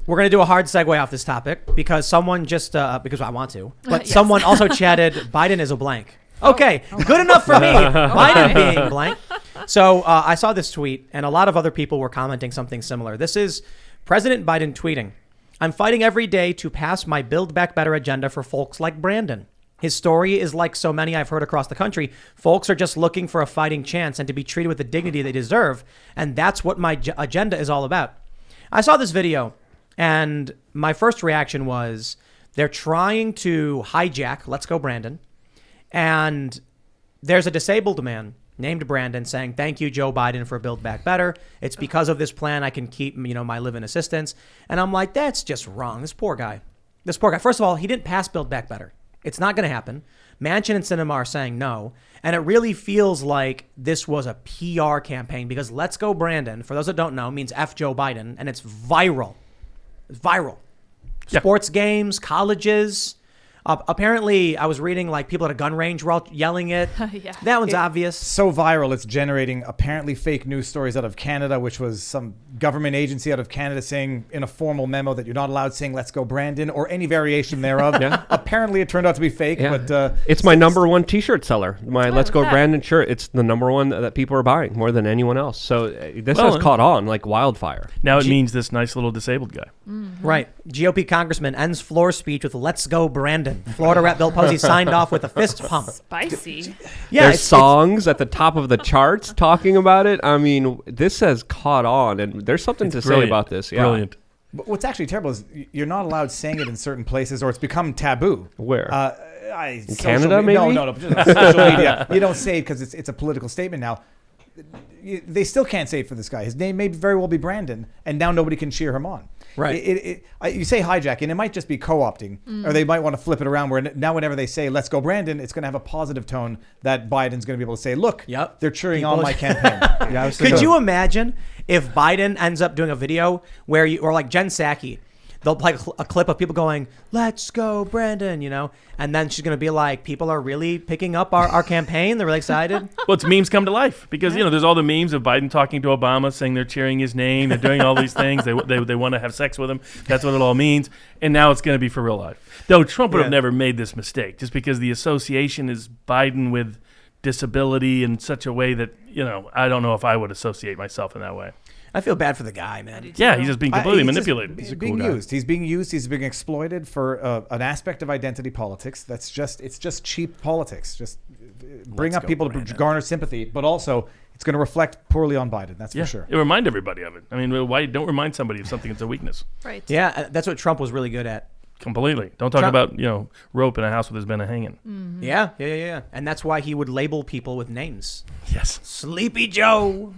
We're going to do a hard segue off this topic because someone just, because I want to, but Yes. someone also chatted, Biden is a blank. Okay, good enough for me. Biden being blank. So I saw this tweet, and a lot of other people were commenting something similar. This is President Biden tweeting, "I'm fighting every day to pass my Build Back Better agenda for folks like Brandon. His story is like so many I've heard across the country. Folks are just looking for a fighting chance and to be treated with the dignity they deserve, and that's what my agenda is all about." I saw this video, and my first reaction was they're trying to hijack Let's Go Brandon. And there's a disabled man named Brandon saying, "Thank you, Joe Biden, for Build Back Better. It's because of this plan I can keep, my live-in assistance." And I'm like, that's just wrong. This poor guy. First of all, he didn't pass Build Back Better. It's not going to happen. Manchin and Sinema are saying no. And it really feels like this was a PR campaign because Let's Go Brandon, for those that don't know, means F Joe Biden. And it's viral. It's viral. Yeah. Sports games, colleges. Apparently, I was reading like people at a gun range were all yelling it. Yeah. That one's obvious. So viral, it's generating apparently fake news stories out of Canada, which was some government agency out of Canada saying in a formal memo that you're not allowed saying "Let's Go Brandon" or any variation thereof. Yeah. Apparently, it turned out to be fake. Yeah. But it's my number one T-shirt seller. My Let's Go okay. Brandon shirt. It's the number one that people are buying more than anyone else. So this has caught on like wildfire. Now it means this nice little disabled guy. Right. GOP congressman ends floor speech with "Let's Go Brandon." Florida Rep Bill Posey signed off with a fist pump. Spicy. Yeah, There's songs at the top of the charts talking about it. I mean, this has caught on, and there's something to say about this. Yeah. Brilliant. But what's actually terrible is you're not allowed saying it in certain places, or it's become taboo. Where? In Canada, maybe? No, just on social media. You don't say it because it's a political statement now. They still can't say it for this guy. His name may very well be Brandon, and now nobody can cheer him on. Right. You say hijacking, and it might just be co-opting, or they might want to flip it around where now whenever they say "Let's Go Brandon," it's going to have a positive tone that Biden's going to be able to say, "Look, Yep. they're cheering on my campaign." Yeah, Could you imagine if Biden ends up doing a video where or like Jen Psaki, they'll play a clip of people going, "Let's go, Brandon," and then she's going to be like, people are really picking up our campaign. They're really excited. Well, it's memes come to life because, there's all the memes of Biden talking to Obama, saying they're cheering his name. They're doing all these things. They want to have sex with him. That's what it all means. And now it's going to be for real life. Though Trump would have never made this mistake just because the association is Biden with disability in such a way that, I don't know if I would associate myself in that way. I feel bad for the guy, man. Yeah, he's just being completely He's manipulated. He's being used. He's being used. He's being exploited for an aspect of identity politics. It's just cheap politics. Just bring up people to garner sympathy, but also it's going to reflect poorly on Biden. That's for sure. It remind everybody of it. I mean, why don't remind somebody of something that's a weakness? Right. Yeah, that's what Trump was really good at. Completely. Don't talk about rope in a house with his been a hanging. Mm-hmm. Yeah. And that's why he would label people with names. Yes. Sleepy Joe.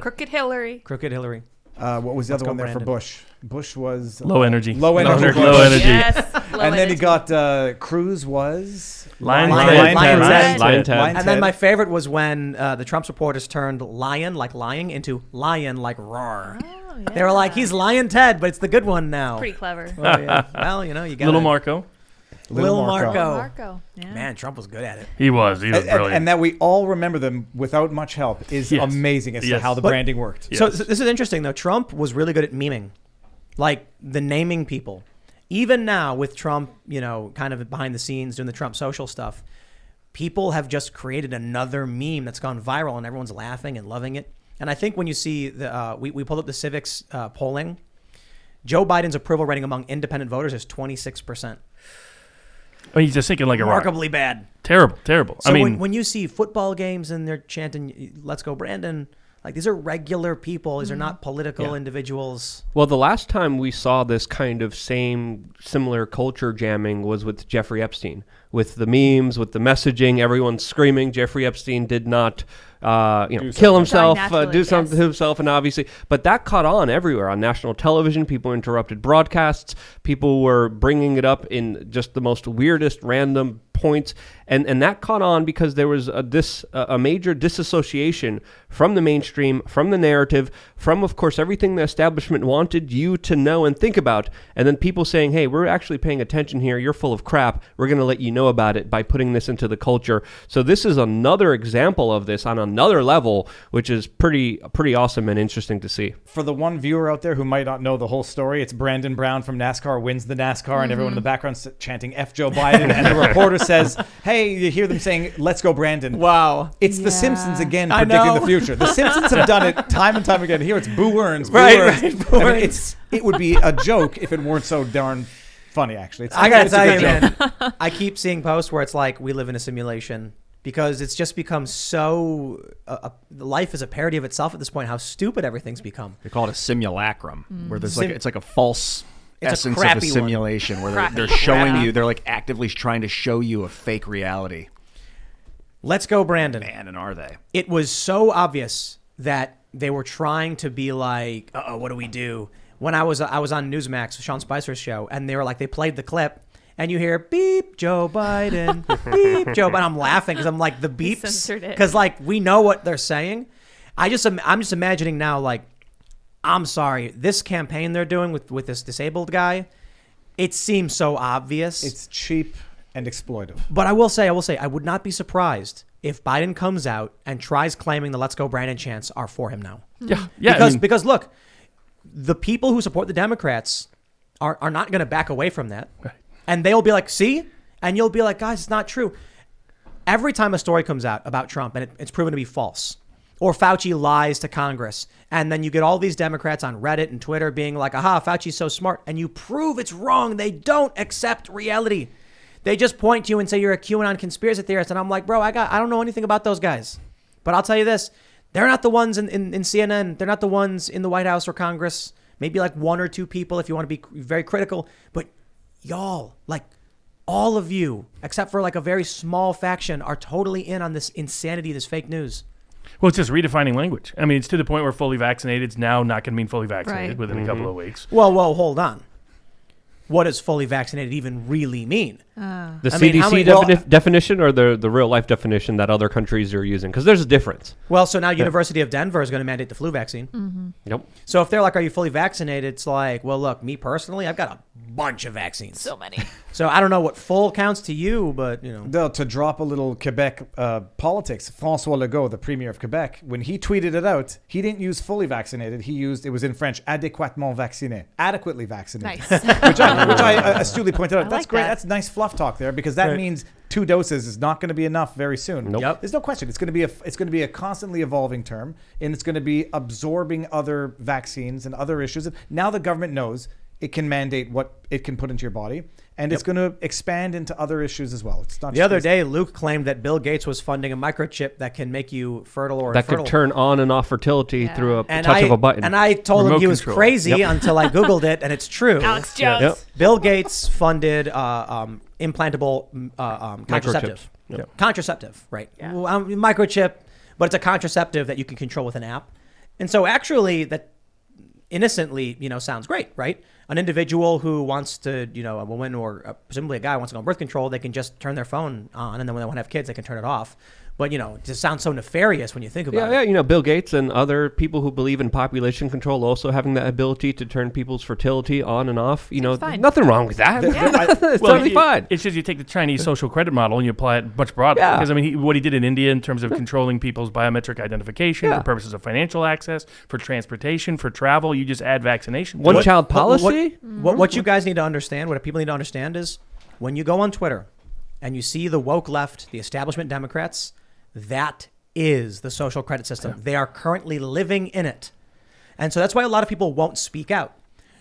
Crooked Hillary. Crooked Hillary. What was the other go one there Brandon. for Bush? Bush was Low energy. Low energy. Low energy. Yes. And then he got Cruz was Lion Ted. Ted. And then my favorite was when the Trump supporters turned lion, like lying, into lion, like roar. Oh, yeah. They were like, he's Lion Ted, but it's the good one now. Pretty clever. Oh, yeah. Well, you got Little Marco. Lil Marco. Marco. Yeah. Man, Trump was good at it. He was brilliant. and that we all remember them without much help is amazing as to how the branding worked. So this is interesting, though. Trump was really good at memeing, like the naming people. Even now with Trump, kind of behind the scenes doing the Trump social stuff, people have just created another meme that's gone viral and everyone's laughing and loving it. And I think when you see we pulled up the Civics polling, Joe Biden's approval rating among independent voters is 26%. Oh, he's just thinking like a rock. Remarkably bad. Terrible. So when you see football games and they're chanting, "Let's go, Brandon," like these are regular people. These are not political individuals. Well, the last time we saw this kind of similar culture jamming was with Jeffrey Epstein, with the memes, with the messaging, everyone screaming. Jeffrey Epstein did not, kill himself, do something to himself, and obviously, but that caught on everywhere on national television. People interrupted broadcasts. People were bringing it up in just the most weirdest, random points, and that caught on because there was a major disassociation from the mainstream, from the narrative, from, of course, everything the establishment wanted you to know and think about, and then people saying, hey, we're actually paying attention here, you're full of crap, we're going to let you know about it by putting this into the culture. So this is another example of this on another level, which is pretty awesome and interesting to see. For the one viewer out there who might not know the whole story, it's Brandon Brown from NASCAR wins the NASCAR, and everyone in the background chanting F Joe Biden, and the reporter says, hey, you hear them saying, let's go Brandon. Wow. It's the Simpsons again predicting the future. The Simpsons have done it time and time again. Here it's Boo Earns. Boo Earns. Right. Boo I mean, Earns. it would be a joke if it weren't so darn funny, actually. I gotta it's a tell good you, joke. man, I keep seeing posts where it's like, we live in a simulation, because it's just become so, life is a parody of itself at this point, how stupid everything's become. They call it a simulacrum, where there's it's like a false It's a essence of a crappy one. simulation where they're showing you, they're like actively trying to show you a fake reality. Let's go, Brandon. Man, and are they? It was so obvious that they were trying to be like, uh-oh, what do we do? When I was on Newsmax, Sean Spicer's show, and they were like, they played the clip, and you hear beep Joe Biden, beep Joe Biden. I'm laughing because I'm like, the beeps, censored it. because like we know what they're saying. I'm just imagining now, like, I'm sorry, this campaign they're doing with this disabled guy, it seems so obvious. It's cheap and exploitive. But I will say, I would not be surprised if Biden comes out and tries claiming the "Let's Go Brandon" chants are for him now. Yeah. Because look, the people who support the Democrats are not going to back away from that, and they'll be like, "See," and you'll be like, "Guys, it's not true." Every time a story comes out about Trump and it's proven to be false, or Fauci lies to Congress, and then you get all these Democrats on Reddit and Twitter being like, "Aha, Fauci's so smart," and you prove it's wrong. They don't accept reality. They just point to you and say you're a QAnon conspiracy theorist. And I'm like, bro, I don't know anything about those guys. But I'll tell you this. They're not the ones in CNN. They're not the ones in the White House or Congress. Maybe like one or two people if you want to be very critical. But y'all, like all of you, except for like a very small faction, are totally in on this insanity, this fake news. Well, it's just redefining language. I mean, it's to the point where fully vaccinated is now not going to mean fully vaccinated within a couple of weeks. Well, hold on. What does fully vaccinated even really mean? The I mean, how CDC many- definition or the real life definition that other countries are using? Because there's a difference. Well, so now University of Denver is going to mandate the flu vaccine. Yep. So if they're like, are you fully vaccinated? It's like, well, look, me personally, I've got a bunch of vaccines. So many. So I don't know what full counts to you, but, you know. Though, to drop a little Quebec politics, François Legault, the premier of Quebec, when he tweeted it out, he didn't use fully vaccinated. He used, it was in French, adéquatement vacciné, adequately vaccinated. Nice. which I astutely pointed out. I That's like great. that. That's nice fluff talk there, because that means 2 doses is not going to be enough very soon. Nope. Yep. There's no question. It's going to be a constantly evolving term, and it's going to be absorbing other vaccines and other issues. Now the government knows it can mandate what it can put into your body, and it's going to expand into other issues as well. It's not The other day, Luke claimed that Bill Gates was funding a microchip that can make you fertile or That infertile. could turn on and off fertility through a touch of a button. And I told him Remote he was control. crazy until I Googled it, and it's true. Alex Jones. Yep. Bill Gates funded implantable contraceptive. Yep. Contraceptive, right? Yeah. Well, microchip, but it's a contraceptive that you can control with an app. And so actually that innocently, sounds great, right? An individual who wants to, a woman or presumably a guy wants to go on birth control, they can just turn their phone on, and then when they want to have kids, they can turn it off. But, it just sounds so nefarious when you think about it. Yeah, Bill Gates and other people who believe in population control also having the ability to turn people's fertility on and off. fine. Nothing wrong with that. It's totally fine. It's just you take the Chinese social credit model and you apply it much broader. Yeah. Because, what he did in India in terms of controlling people's biometric identification for purposes of financial access, for transportation, for travel, you just add vaccination. to One it. child policy? What you guys need to understand, what people need to understand is when you go on Twitter and you see the woke left, the establishment Democrats, that is the social credit system. They are currently living in it. And so that's why a lot of people won't speak out.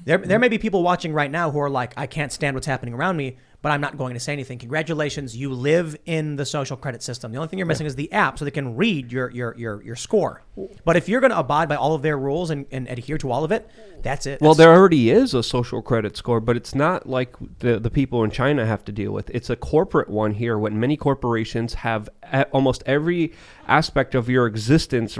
There may be people watching right now who are like, I can't stand what's happening around me, but I'm not going to say anything. Congratulations, you live in the social credit system. The only thing you're missing is the app so they can read your score. But if you're going to abide by all of their rules and adhere to all of it, that's it. Well, there already is a social credit score, but it's not like the people in China have to deal with. It's a corporate one here when many corporations have almost every aspect of your existence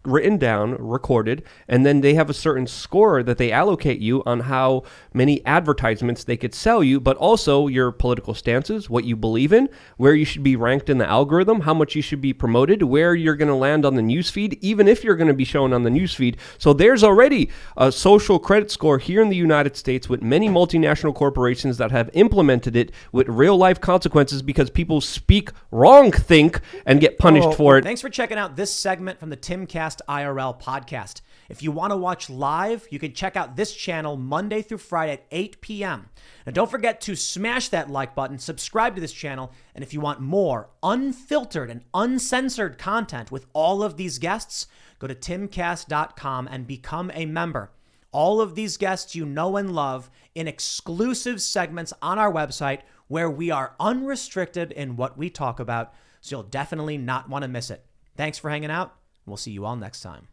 written down, recorded, and then they have a certain score that they allocate you on how many advertisements they could sell you, but also your political stances, what you believe in, where you should be ranked in the algorithm, how much you should be promoted, where you're going to land on the newsfeed, even if you're going to be shown on the newsfeed. So there's already a social credit score here in the United States with many multinational corporations that have implemented it with real life consequences because people speak wrong, think, and get punished for it. Thanks for checking out this segment from the Timcast IRL podcast. If you want to watch live, you can check out this channel Monday through Friday at 8 p.m. And don't forget to smash that like button, subscribe to this channel, and if you want more unfiltered and uncensored content with all of these guests, go to timcast.com and become a member. All of these guests you know and love in exclusive segments on our website where we are unrestricted in what we talk about, so you'll definitely not want to miss it. Thanks for hanging out. We'll see you all next time.